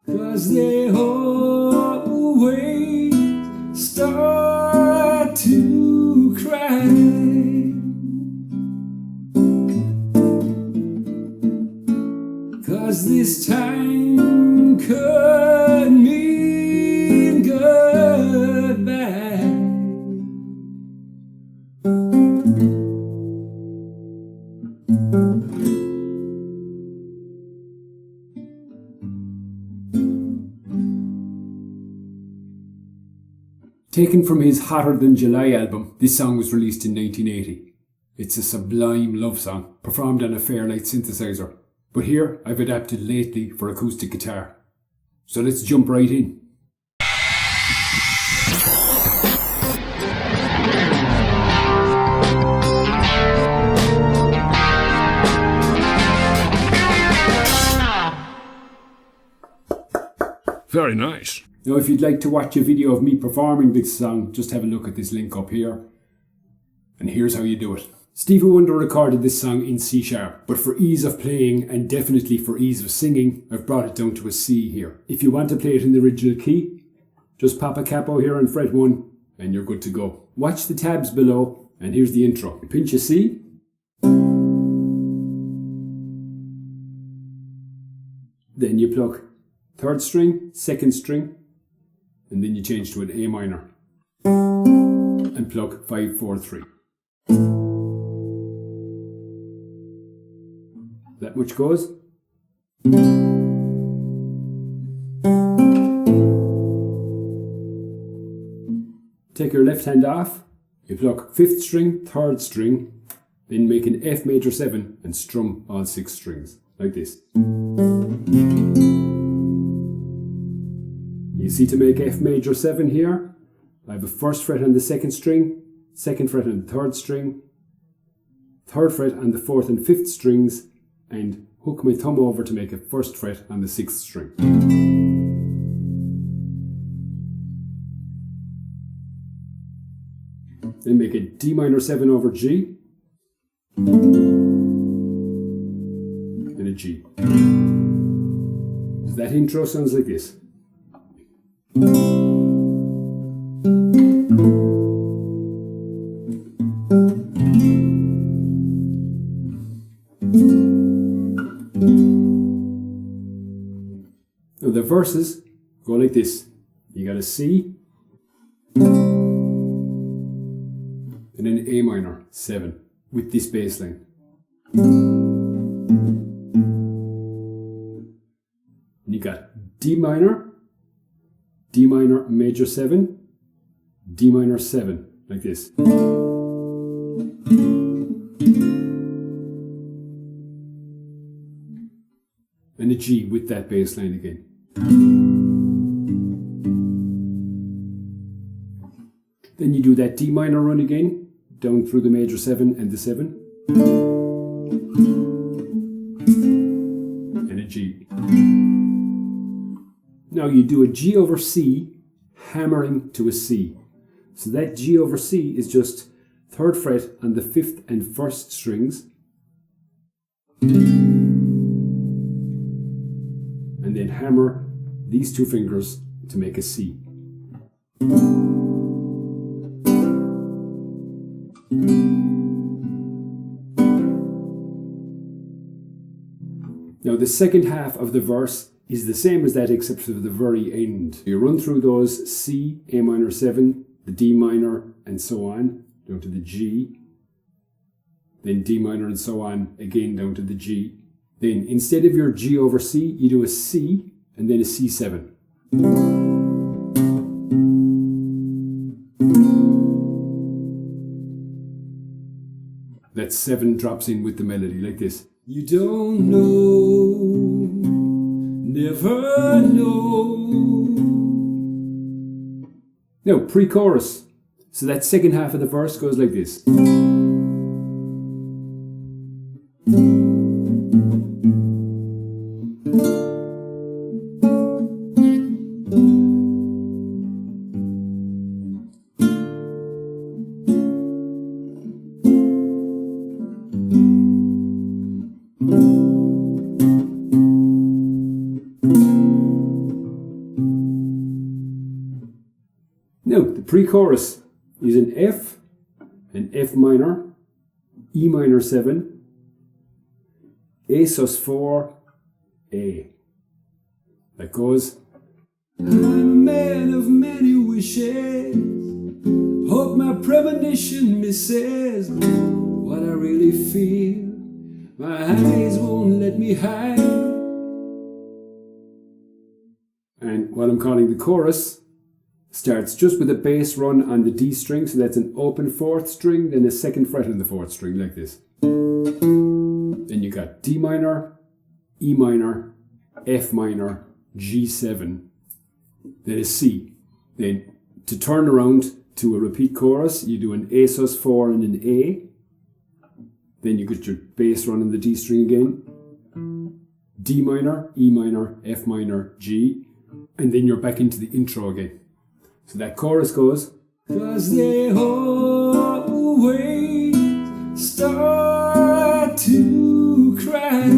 'cause they always start to cry. 'Cause this time could mean goodbye. Taken from his Hotter Than July album, this song was released in 1980. It's a sublime love song, performed on a Fairlight synthesizer. But here, I've adapted lately for acoustic guitar. So let's jump right in. Very nice. Now, if you'd like to watch a video of me performing this song, just have a look at this link up here. And here's how you do it. Stevie Wonder recorded this song in C#, but for ease of playing and definitely for ease of singing, I've brought it down to a C here. If you want to play it in the original key, just pop a capo here on fret 1 and you're good to go. Watch the tabs below and here's the intro. Pinch a C. Then you pluck 3rd string, 2nd string, and then you change to an A minor and pluck 5, 4, 3. That much goes. Take your left hand off, you pluck 5th string, 3rd string, then make an F major 7 and strum all 6 strings, like this. You see, to make F major 7 here, I have a 1st fret on the 2nd string, 2nd fret on the 3rd string, 3rd fret on the 4th and 5th strings, and hook my thumb over to make a 1st fret on the 6th string. Then make a D minor 7 over G, and a G. So that intro sounds like this. Now the verses go like this. You got a C, and an A minor 7 with this bass line. And you got D minor major 7, D minor 7, like this. And a G with that bass line again. Then you do that D minor run again, down through the major 7 and the 7. And a G. Now you do a G over C, hammering to a C. So that G over C is just 3rd fret on the 5th and 1st strings. And then hammer these 2 fingers to make a C. Now the second half of the verse is the same as that except for the very end. You run through those C, A minor 7, the D minor and so on, down to the G, then D minor and so on, again down to the G. Then instead of your G over C, you do a C and then a C7. That 7 drops in with the melody like this. You don't know, never know. Now, pre-chorus. So that second half of the verse goes like this. pre-chorus is an F minor, E minor 7, A sus4, A. That goes. I'm a man of many wishes, hope my premonition misses what I really feel, my eyes won't let me hide. And what I'm calling the chorus starts just with a bass run on the D string, so that's an open 4th string, then a 2nd fret on the 4th string, like this. Then you got D minor, E minor, F minor, G7, then a C. Then to turn around to a repeat chorus, you do an A sus4 and an A. Then you get your bass run on the D string again. D minor, E minor, F minor, G. And then you're back into the intro again. So that chorus goes. 'Cause they always start to cry,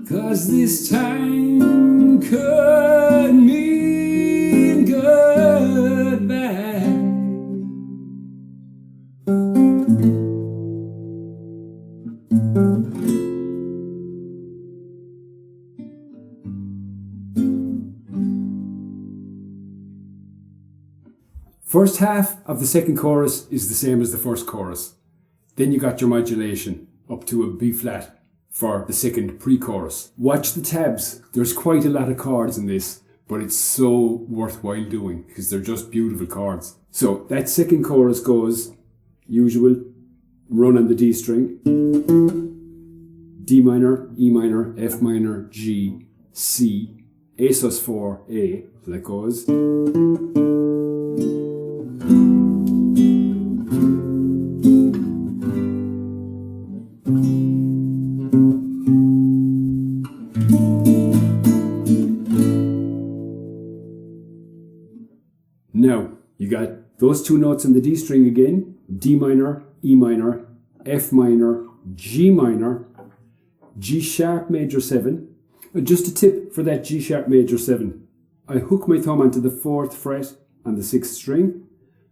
'cause this time could mean goodbye. First half of the second chorus is the same as the first chorus. Then you got your modulation up to a B flat for the second pre-chorus. Watch the tabs. There's quite a lot of chords in this, but it's so worthwhile doing because they're just beautiful chords. So that second chorus goes usual run on the D string, D minor, E minor, F minor, G, C, A sus4, A. So that goes. Now, you got those two notes on the D string again, D minor, E minor, F minor, G minor, G sharp major 7. Just a tip for that G sharp major 7. I hook my thumb onto the 4th fret on the 6th string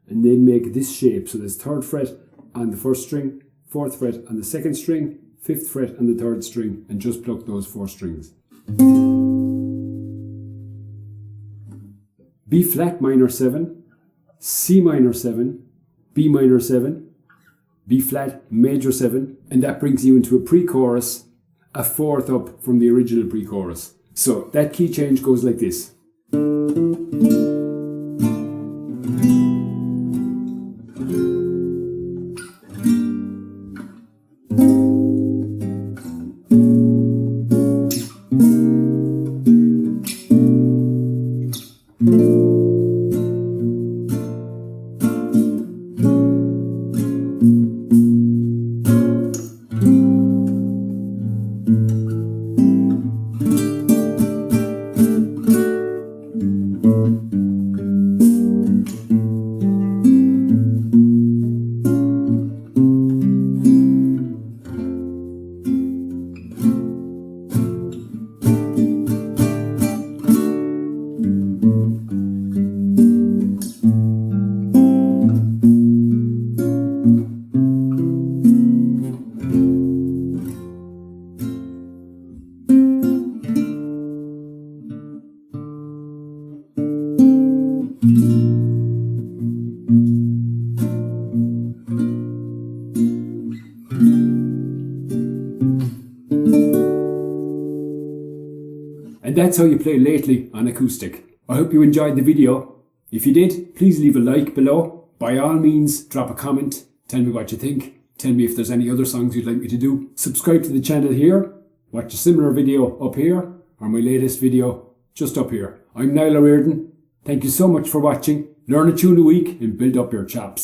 and then make this shape. So there's 3rd fret on the 1st string, 4th fret on the 2nd string, 5th fret on the 3rd string, and just pluck those 4 strings. B flat minor 7, C minor 7, B minor 7, B flat major 7, and that brings you into a pre-chorus, a 4th up from the original pre-chorus. So that key change goes like this. And that's how you play lately on acoustic. I hope you enjoyed the video. If you did, please leave a like below. By all means, drop a comment. Tell me what you think. Tell me if there's any other songs you'd like me to do. Subscribe to the channel here. Watch a similar video up here, or my latest video just up here. I'm Niall O'Riordan. Thank you so much for watching. Learn a tune a week and build up your chops.